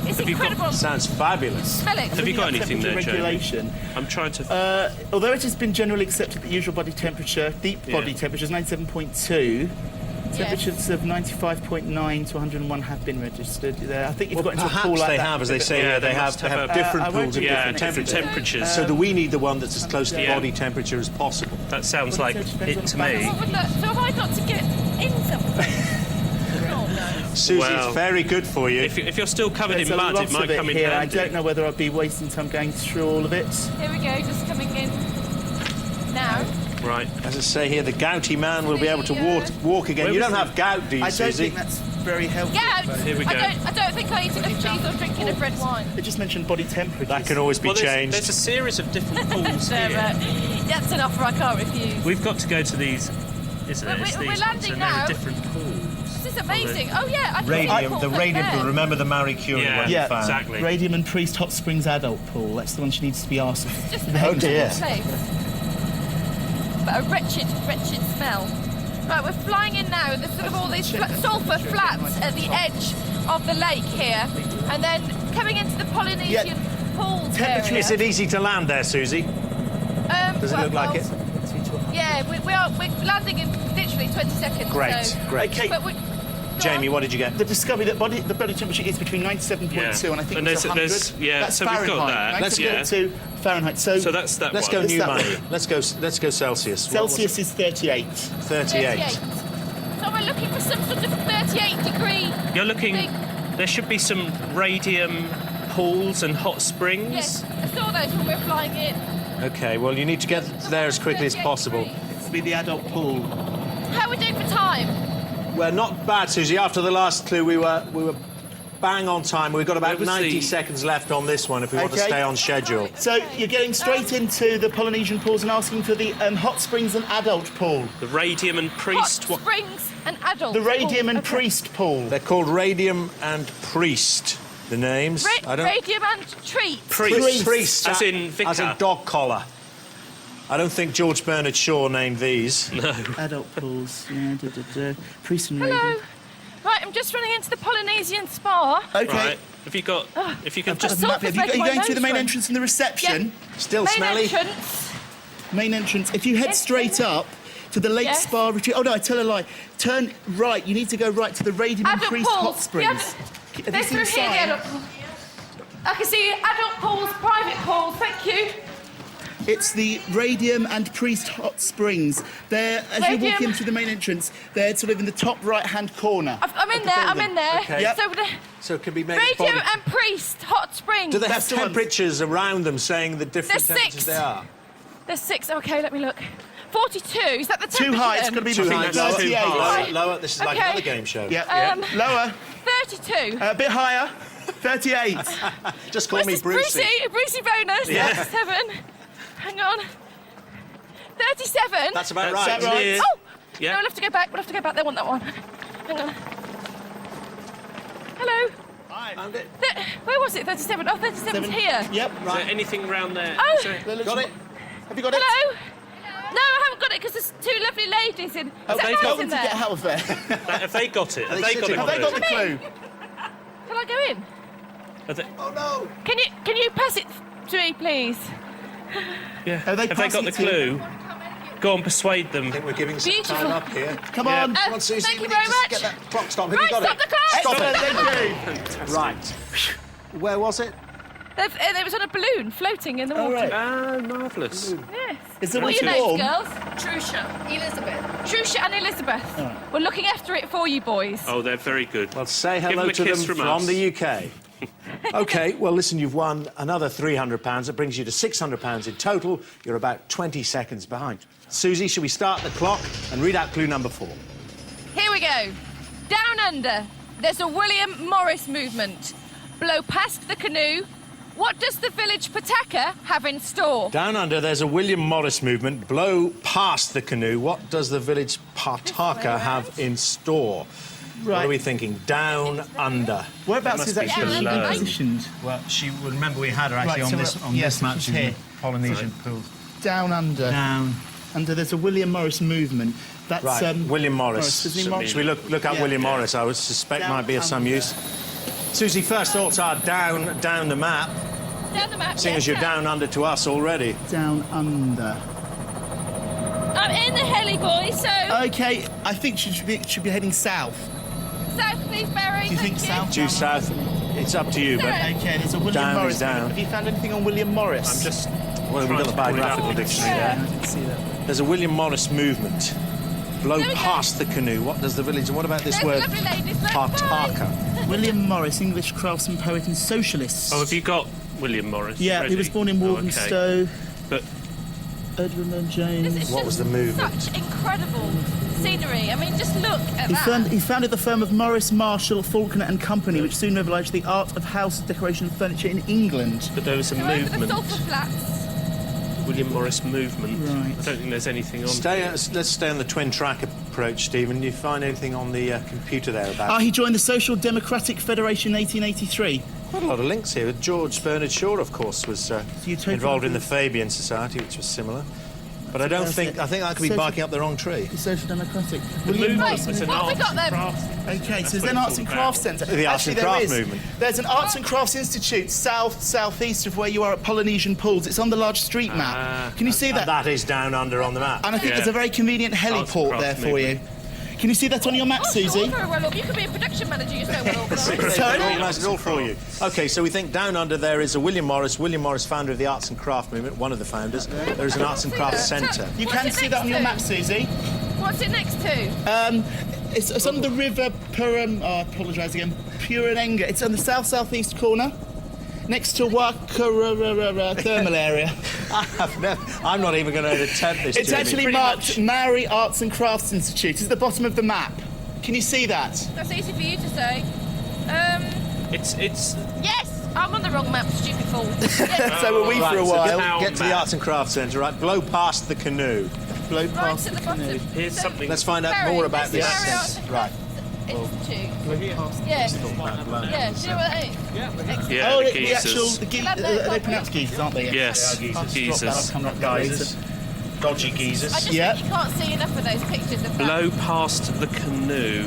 It's Have you got- incredible. Sounds fabulous. Smell it. Have you got anything there, Temperature Jamie? regulation. I'm trying to... Although it has been generally accepted that usual body temperature, deep body Yeah. temperature is 97.2. Temperatures of 95.9 to 101 have been registered there. I think if Well, you've got into a perhaps pool like they that, have, as they say, Yeah, here, they they have, must have a- different I won't pools of do Yeah, different different temperatures. temperatures. So do we need the one that's as close to Yeah. body temperature as possible? That sounds like it to What me. would that, so have I got to get in somewhere? Oh, no. Susie, Well, it's very good for you. If you're still covered there's in a mud, lot it might of come in here. I handy. don't know whether I'd be wasting time going through all of it. Here we go, just coming in now. Right. As I say here, the gouty man will be able to walk again. Where You was don't the- have gout, do you, I don't Susie? think that's very helpful. Yeah, Here we go. I don't think I eat enough cheese or drink enough red wine. They just mentioned body temperature. That can always be Well, changed. there's a series of different pools So, here. that's an offer I can't refuse. We've got to go to these, isn't it? We're It's these ones, landing and there are now. different pools. This is amazing. Oh, yeah, I can see Radium, the the pool radium there. pool. Remember the Marie Curie Yeah, one Yeah, you found? exactly. Radium and Priest Hot Springs Adult Pool. That's the one she needs to be asked. Just Oh, a dear. place. But a wretched, wretched smell. Right, we're flying in now. There's sort of all these sulphur flats at the edge of the lake here, and then coming into the Polynesian pools Temperature area. Is it easy to land there, Susie? Does it look like it? Yeah, we're landing in literally 20 seconds. Great, so. great. Okay. But Jamie, what did you get? The discovery that the body temperature is between 97.2 and I think And it's there's- 100. yeah, That's so we've got Fahrenheit. that. Let's 97.2 Fahrenheit. So, So that's that Let's one. go new that money. one. Let's go Celsius. Celsius is 38. 38. So we're looking for some sort of 38 degree. You're looking... thing. There should be some radium pools and hot springs. Yes, I saw those when we were flying in. Okay, well, you need to get there as quickly as possible. This will be the adult pool. How are we doing for time? Well, not bad, Susie. After the last clue, we were bang on time. We've got about Where was 90 the- seconds left on this one if we want to Okay. stay on schedule. So you're getting straight into the Polynesian pools and asking for the hot springs and adult pool. The radium and priest... Hot springs and adult. The radium and Okay. priest pool. They're called Radium and Priest, the names. Radium and treat. Priest. As in vicar. As in dog collar. I don't think George Bernard Shaw named these. Adult pools. Yeah, priest and Hello. radium. Right, I'm just running into the Polynesian spa. Okay. Right. Have you got... If you could I've got just... a map here. sulphur's Are you making going my through the nose main run. entrance and the reception? Still Main smelly? entrance. Main entrance. If you head Yes, straight main- up to the Lake Yes. Spa retreat. Oh no, I tell a lie. Turn right. You need to go right to the Radium and Adult Priest pools. Hot Springs. Yeah, Have they're you seen through the here, the sign? adult pool. I can see adult pools, private pools, thank you. It's the Radium and Priest Hot Springs. They're, as you walk Radium. into the main entrance, they're sort of in the top right-hand corner. I'm in of the there, I'm building. in there. Okay. Yep. So the So it can be made Radium and Priest Hot Springs. Do they have That's the one. temperatures around them saying the different There's temperatures 6. they are? There's 6, okay, let me look. 42, is that the temperature? Too high, it's then? got to be Too high, lower, 38. lower. This is like Okay. another game show. Yeah. Lower. 32. A bit higher. 38. Just call Where's me this Brucey. Brucey bonus. Yeah. 37. Hang on. 37. That's about That's right. that right? Yeah. Oh! Yeah. No, we'll have to go back. We'll have to go back. They want that one. Hang on. Hello. Found it. Where was it? 37. Oh, 37's here. Yep. Is there anything around there? Oh. Is there- Got it? Have you got it? Hello. No, I haven't got it because there's 2 lovely ladies in. Is that they've nice got in To there? get out of there. Have they got it? Have they they got sitting it? on Have they got the Come clue? in. Can I go in? Have they- Oh no! Can you pass it to me, please? Yeah. Have they Have they passed got the it to you? clue? Go on, persuade them. I think we're giving some Beautiful. time up here. Come Yeah. on. Come on, Susie. Thank we you need very to much. Get that clock stop. Have Right, you got stop it? the clock. Stop it. Thank you. Right. Where was it? It was on a balloon floating in the water. right. Ah, marvellous. Yes. Is the What are water your names, warm? girls? Trusha, Elizabeth. Trusha and Elizabeth. We're looking after it for you, boys. Oh, they're very good. Well, say Give hello them a to them kiss from, from us. the UK. OK, well, listen, you've won another £300. That brings you to £600 in total. You're about 20 seconds behind. Susie, shall we start the clock and read out clue number 4? Here we go. Down under, there's a William Morris movement. Blow past the canoe. What does the village Pataka have in store? Down under, there's a William Morris movement. Blow past the canoe. What does the village Pataka have in store? What Right. are we thinking? Down under. Whereabouts Must is be actually below. positioned? Well, remember we had her Right, so yes, she's here. Polynesian pools. Down under. Down. Under there's a William Morris movement. That's Right, William Morris. Isn't he Morris? Should we look up Yeah. William Morris? I would suspect Down might be of some under. use. Susie, first thoughts are down the map, Down the map. seeing yes, as you're sir. down under to us already. Down under. I'm in the heli, boys, so Okay, I think she should be heading south. south, please, Barry. Do you think Thank south? Due south, it's up to you, but Okay, there's a William Down is Morris. down. Have you found anything on William Morris? I'm just well, we've trying got to the pull it biographical up. dictionary I there. didn't see that. There's a William Morris movement. Blow There we go. past the canoe. What does the village... And what about this There's word? lovely ladies. Look, Pataka. William Morris, English craftsman, poet, and socialist. Oh, have you got William Morris? Yeah, ready? he was born in Oh, Walthamstow. But Edwin and This James. is What just was the movement? Such incredible scenery. I mean, just look at that. He founded the firm of Morris, Marshall, Faulkner and Company, which soon mobilised the art of house decoration and furniture in England. there was a Go over the movement. sulphur flats. William Morris movement. Right. I don't think there's anything on. Let's stay on the twin track approach, Stephen. Do you find anything on the computer there about... He joined the Social Democratic Federation in 1883. Quite a lot of links here. George Bernard Shaw, of course, was utopian involved in the group. Fabian Society, which was similar. But I don't That's think... it. I think that could be Social- barking up the wrong tree. The Social Democratic. The William movement Morris. was an What have we arts got and then? crafts. Okay, so That's there's what an it's arts and all crafts about. centre. The Arts and Actually, there Crafts is. movement. There's an Arts and Crafts Institute southeast of where you are at Polynesian Pools. It's on the large street map. Can you see that? That is down under on the map. And I think Yeah. there's a very convenient Arts and heliport there Crafts for you. Can you see that on your map, Oh, Susie? you're very well up. You could be a production manager. You're so well organised. They've Sorry? organised it all for you. OK, so we think down under there is a William Morris, founder of the Arts and Craft movement, one of the founders. There is an Arts and Crafts Centre. You What's can it see next that on your to? map, Susie. What's it next to? It's on the river I apologise again. Puranenga. It's on the south-southeast corner, next to Waka thermal area. I'm not even going to attempt this, It's Jamie. actually Pretty marked Maori Arts and Crafts Institute. It's at the bottom of the map. Can you see that? That's easy for you to say. It's Yes, I'm on the wrong map, stupid fool. Yes. So were we Right, for a so while. get to the Arts and Crafts Centre, right? Blow past the canoe. Blow Right past at the the bottom. canoe. Here's So- something. Let's find out Barry, more about this this. is Barry Arts and Right. Institute. Blow past the Yeah. canoe. Yeah, do you know what that is? Yeah, Oh, the the actual, geezers. they pronounce geezers, aren't they? Yes, geezers. Geezers. Dodgy geezers. I just Yeah. think you can't see enough of those pictures of that Blow past the canoe.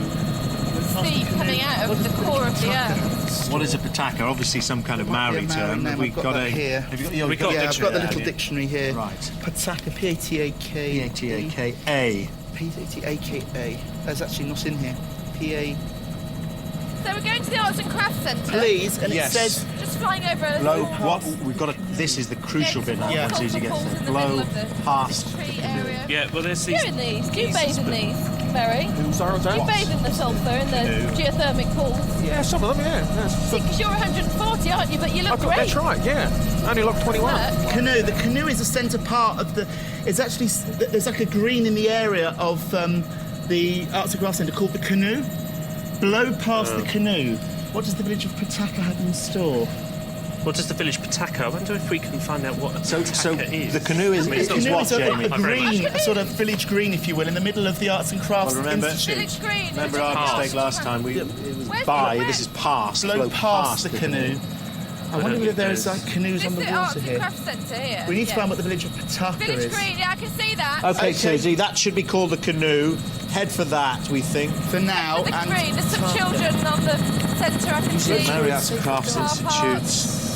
sea coming out of the core of the earth. What is a pataka? Obviously some kind of Maori term. Have we I've got got that a... here. Have you got, We we've got- a Yeah, I've dictionary got the there, little have you? dictionary here. Right. Pataka, P-A-T-A-K. P-A-T-A-K-A. P-A-T-A-K-A. That's actually not in here. P-A... So we're going to the Arts and Crafts Centre. Please, and Yes. it says... Just flying over a Blow, little what, we've got to, this is the crucial bit now, Yeah. once Susie gets pools there. in the middle Blow of the past. tree area. Yeah, well, there's these. You're in these. Do you bathe in these, Barry? Sorry, Do you bathe in the sulphur in the geothermic pools? Yeah, some of them, yeah. Because you're 140, aren't you? But you look great. That's right, yeah. I only look 21. Look. Canoe. The canoe is a centre part of the... It's actually... There's like a green in the area of the Arts and Crafts Centre called the Canoe. Blow past the canoe. What does the village of Pataka have in store? What does the village Pataka? I wonder if we can find out what a Pataka is. the canoe is, I mean, it's is not- Canoe what, is a Jamie? green, a sort of village green, if you will, in the middle of the Arts and Crafts Well, remember- Institute. Village Green. Remember our mistake last time? It was Where's by, the- this is past. Blow past the canoe. I wonder don't whether think there's there's- like canoes This on is the the Arts water and here. Crafts Centre here. We need to Yeah. find what the village of Pataka Village is. Green, yeah, I can see that. Okay, Okay. Susie, that should be called the canoe. Head for that, we think. For now, Village and Green, there's some Pataka. children on the centre, I can see. Mary Arts and Crafts Car Institutes.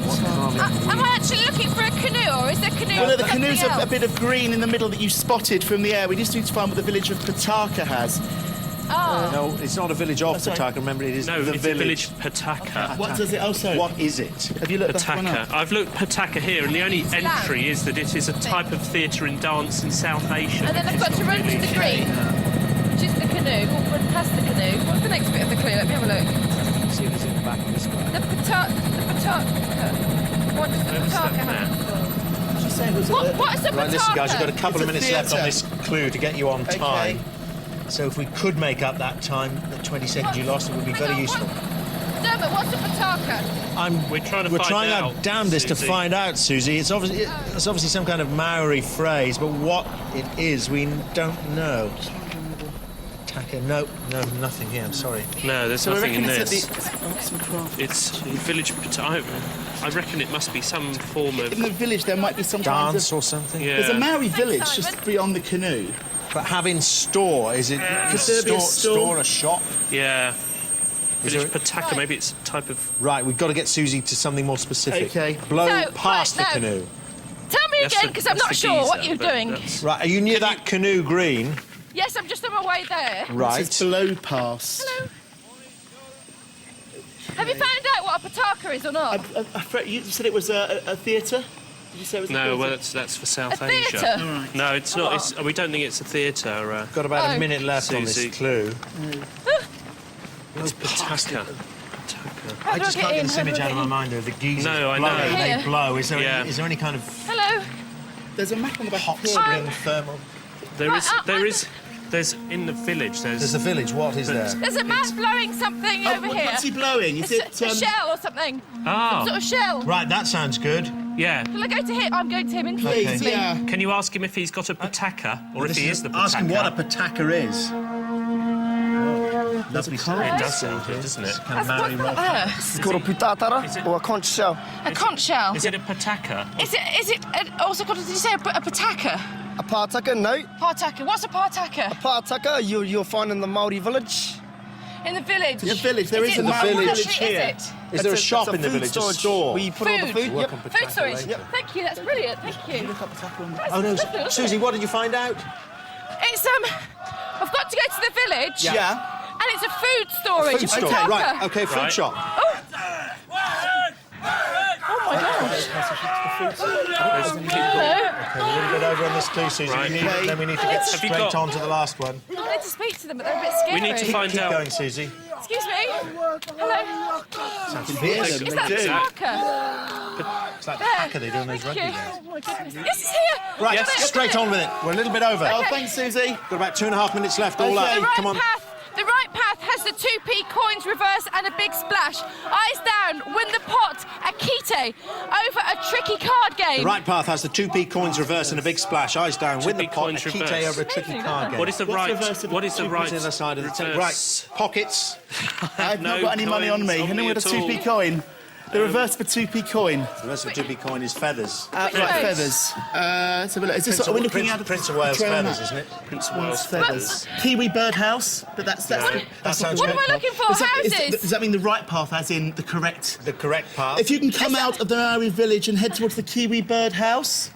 Am I actually looking for a canoe, or is there a canoe? Well, no, the something canoe's else? a bit of green in the middle that you spotted from the air. We just need to find what the village of Pataka has. Oh. No, it's not a village of sorry. Pataka. Remember, it is No, the it's village. a village Pataka. What does it... Oh, sorry. What is it? Have you looked that one up? Pataka. I've looked Pataka here, and the only entry is that it is a type of theatre and dance in South Asia. And then I've got to run to the green, which is the canoe. We'll run past the canoe. What's the next bit of the clue? Let me have a look. See if it's in the back of this guy. The Pataka. What does the Where was that Pataka map? have? She said it was What is the Right, Pataka? listen, guys, you've got a couple of It's a minutes left on theatre. this clue to get you on Okay. time. So if we could make up that time, the 20 seconds you lost, it would be Hang very on, useful. Dermot, what's the Pataka? We're trying to We're find trying out, our damnedest to Susie. find out, Susie. It's obviously some kind of Maori phrase, but what it is, we don't know. Taka, no, nothing here. I'm sorry. No, there's So I nothing reckon in it's this. at the Arts and Crafts. It's village Pataka. I reckon it must be some form of In the village, there might be some kind Dance of... or something. yeah. There's a Maori village Simon. just beyond the canoe. But having store, is it Could there be a store? a shop? Yeah. Village there- Pataka. Right. Maybe it's a type of. Right, we've got to get Susie to something more specific. Okay. Blow So, past right, the no. canoe. Tell me That's again, the- because I'm that's not the sure what geezer, you're but doing. that's- Right, are you near that canoe green? Yes, I'm just on my way there. Right. It's below past. Hello. Have you found out what a Pataka is or not? You said it was a theatre? Did you say it was a No, theatre? well, that's for South A Asia. theatre? No, it's not. It's, we don't think it's a theatre. Got about Oh. a minute left on Susie. this clue. It's Pataka. How I do just get can't get in? this How do image I out get of my in? mind of the geezers No, I blowing. know. They Here. blow. Is Yeah. there any kind of Hello. There's a map on the back hot of here. spring thermal? There's in the village. There's a village. What is there? There's a man blowing something over here. What's he blowing? Is it... A shell or something. Some sort Ah, of shell. Right, that sounds good. yeah. Shall I go to him? I'm going to him Please, instantly. yeah. Can you ask him if he's got a Pataka or if he is the Pataka? Ask him what a pataka is. Lovely It does sound good, doesn't it? kind of Maori rock. It's called a putatara or a conch shell. A conch shell. Is it a Pataka? Is it also called, did you say a Pataka? A partaka? No. Partaka. What's a partaka? Partaka you'll find in the Maori village. In the village. The village. There is it a what Maori village village country here. Is it? Is there a It's shop in the food village? A storage store? where you put all the Food. food. Work Yep. on Food storage. later. Thank you, that's brilliant, thank you. Oh no, That's lovely, Susie, what did you find out? It's, I've got to go to the village. Yeah. And it's a food storage. Food a store. pataka. Right. Okay, food Right. shop. Oh my gosh. Hello. Okay, we're a little bit over on this clue, Susie. Right. Then we need to get Have you straight got- on to the last one. I need to speak to them, but they're a bit scary. We need to find Keep out. going, Susie. Excuse me. Hello. Yes. Is that a Exact- pataka? It's like the hacker they do in those Thank rugby you. games. Oh my goodness. Yes, it's here. Right, Yes. get straight on with it. We're a little bit over. Oh, thanks, Susie. Got about 2.5 minutes left. All Okay. up. The Come on. The right path has the 2p coins reverse and a big splash. Eyes down, win the pot, a kite, over a tricky card game. The right path has the 2p coins reverse and a big splash. Eyes down. Win the 2p pot. A coins kite reverse. over a tricky card game. What is the What's right? reverse of What is the 2p's right? on the side of the table. reverse? Right. Pockets. I've No not got any money on coins me. on Anyone me with a at all. 2p coin? The reverse of a 2p coin. The rest of the 2p coin is feathers. Right, Which way? feathers. Let's have a look. Is this, are we looking at Prince of Wales trail feathers, map? isn't it? Prince of Wales. Feathers. Kiwi birdhouse, but that's That sounds What am good. I looking for? Does that, Houses. does that mean the right path, as in the correct? The correct path. If you can come out of the Maori village and head towards the Kiwi birdhouse,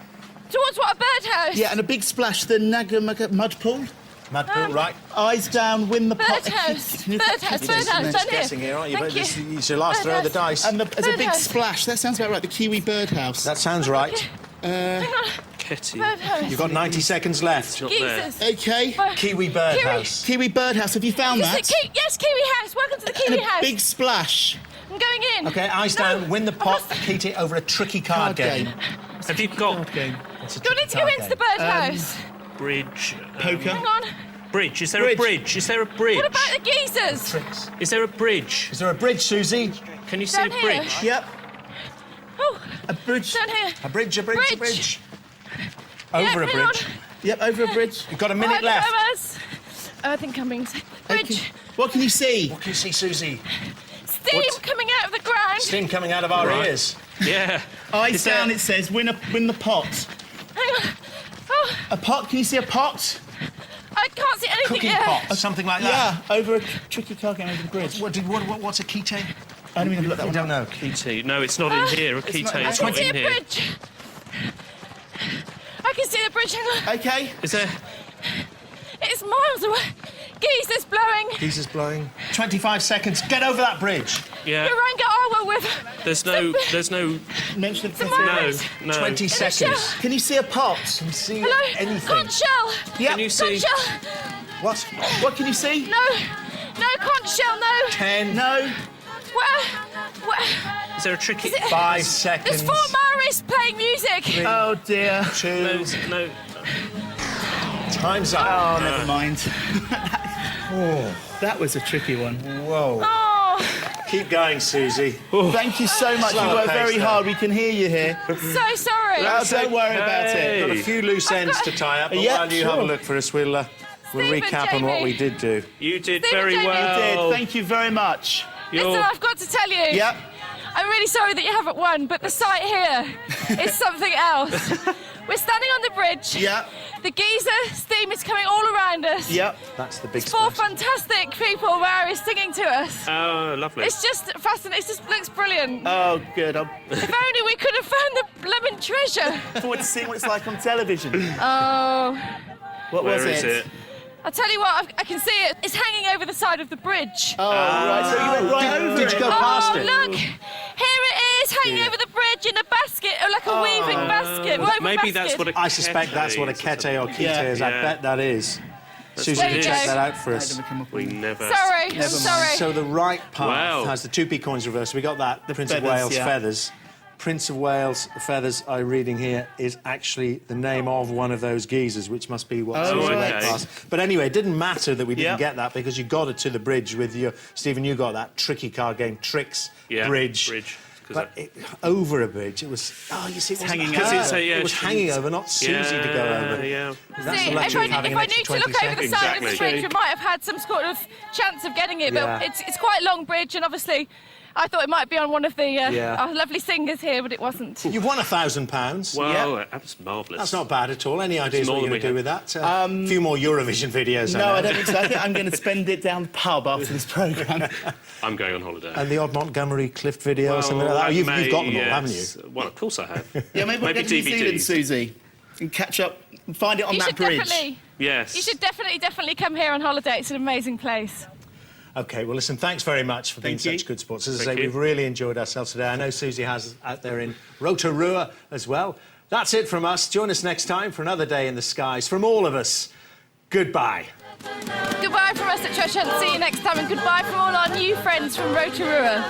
Towards what, a birdhouse? yeah, and a big splash, the Naga mud pool. Mad Bill, right. Eyes down, win the pot. Birdhouse. Can you- Birdhouse. You're Birdhouse. Down guessing here, aren't you? Thank But you. it's your last throw of the dice. And there's a big Birdhouse. splash. That sounds about right. The Kiwi birdhouse. That sounds right. Hang on. Kitty. Birdhouse. You've got 90 seconds left. Not there. Geezers. Okay. Kiwi Birdhouse. Kiwi birdhouse. Have you found that? Yes, Kiwi House. Welcome to the And Kiwi a House. big splash. I'm going in. Okay, eyes down, win the pot, Kitty, over a tricky card game. Have you got game. What's a Do I need tricky to go card into the game? birdhouse? bridge? Poker. Hang on. Bridge. Is there a bridge? Is there a bridge? What about the geezers? Tricks. Is there a bridge? Is there a bridge, Susie? Can you see Down a here. bridge? Yep. Oh, A bridge. down here. A bridge, a bridge, a Bridge. bridge. Over a hang on. bridge. Yep, over a bridge. You've got a Oh, minute left. Earth incoming. Bridge. What can you see? What can you see, Susie? Steam coming out of the ground. Steam coming out of our Right. ears. Yeah. Eyes Is there- down, it says. Win the pot. Hang on. Oh, A pot? Can you see a pot? I can't see anything Cooking yet. pot, something like that. Yeah, over a tricky card game over the bridge. What's a kite? I don't even look that I one. don't know. Kitty. No, it's not in here. A Kitty. not- I It's can not see a in here. bridge. I can see the bridge. Hang on. Okay. Is there? It's miles away. Geezers blowing. Jesus blowing. 25 seconds. Get over that bridge. Yeah. Garanga Arwa with. There's no. Mention the No. No. 20 a seconds. shell. Can you see a pot? Can you see Hello. anything? Conch shell. Yep. Can you see? Conch shell. What? What can you see? No. No conch shell. No. 10, No. Where? Is there a tricky? 5 There's seconds. four Maoris playing music. Oh dear. 2. No. Time's up. Oh, never mind. That was a tricky one. Whoa. Oh, Keep going, Susie. Thank you so much. You Slower worked very pace there. hard. We can hear you here. so sorry. Oh, don't worry about Hey. it. Got a few loose ends to tie up, but Yeah, while you have a sure. look for us, we'll Stephen, recap on what Jamie. we did do. You did Stephen very Jamie. well. Thank you very much. You're- Listen, I've got to tell you. Yep. I'm really sorry that you haven't won, but the sight here is something else. We're standing on the bridge. Yep. The geyser steam is coming all around us. Yep. That's the big Four splash. fantastic people Maori singing to us. Oh, lovely. It's just fascinating. It just looks brilliant. Oh, good. I'm If only we could have found the blooming treasure. forward to seeing what it's like on television. Oh, What Where was is it? it? I'll tell you what, I can see it. It's hanging over the side of the bridge. Oh, right. So you went right over Did it. you go past Oh, it? look! Here it is, hanging over the bridge in a basket, or like a weaving basket. woven Maybe that's basket. what a I suspect that's what a kete or kite Yeah. is. I Yeah. bet that is. Susie, what it check is. that out for us. We never. Sorry, I'm sorry. So the right path Wow. has the 2p coins reversed. We got that. The Prince of feathers, Wales yeah. feathers. Prince of Wales feathers, I'm reading here, is actually the name of one of those geezers, which must be what Oh, Susie okay. went past. But anyway, it didn't matter that we didn't Yeah. get that because you got it to the bridge with your... Stephen, you got that tricky card game, tricks, Yeah, bridge. bridge, 'cause But over a bridge, it was... Oh, you see, it wasn't hanging her. over. It's a- yeah, It was she- hanging over, not Susie to go over. Yeah. That's See, the luxury of having if an I extra knew to 20 look over the seconds. side of the Exactly. bridge, we might have had some sort of chance of getting it. But Yeah. it's quite a long bridge, and obviously, I thought it might be on one of the Yeah. our lovely singers here, but it wasn't. You've won £1,000. Well, that's marvellous. That's not bad at all. Any ideas more what you're than going to do we with that? A few more Eurovision videos. No, know. I don't think so. I think I'm going to spend it down the pub after this programme. I'm going on holiday. And the odd Montgomery Clift video or something like that. I You've may, got them all, yes. haven't you? Well, of course I have. Yeah, maybe we'll get to New Zealand, DVDs. Susie, and catch up and find it on You that should bridge. definitely. Yes. You should definitely come here on holiday. It's an amazing place. OK, well, listen, thanks very much for being Thank you. such good sports. As I Thank say, you. we've really enjoyed ourselves today. I know Susie has out there in Rotorua as well. That's it from us. Join us next time for another day in the skies. From all of us, goodbye. Goodbye from us at Treasure Hunt. See you next time, and goodbye from all our new friends from Rotorua.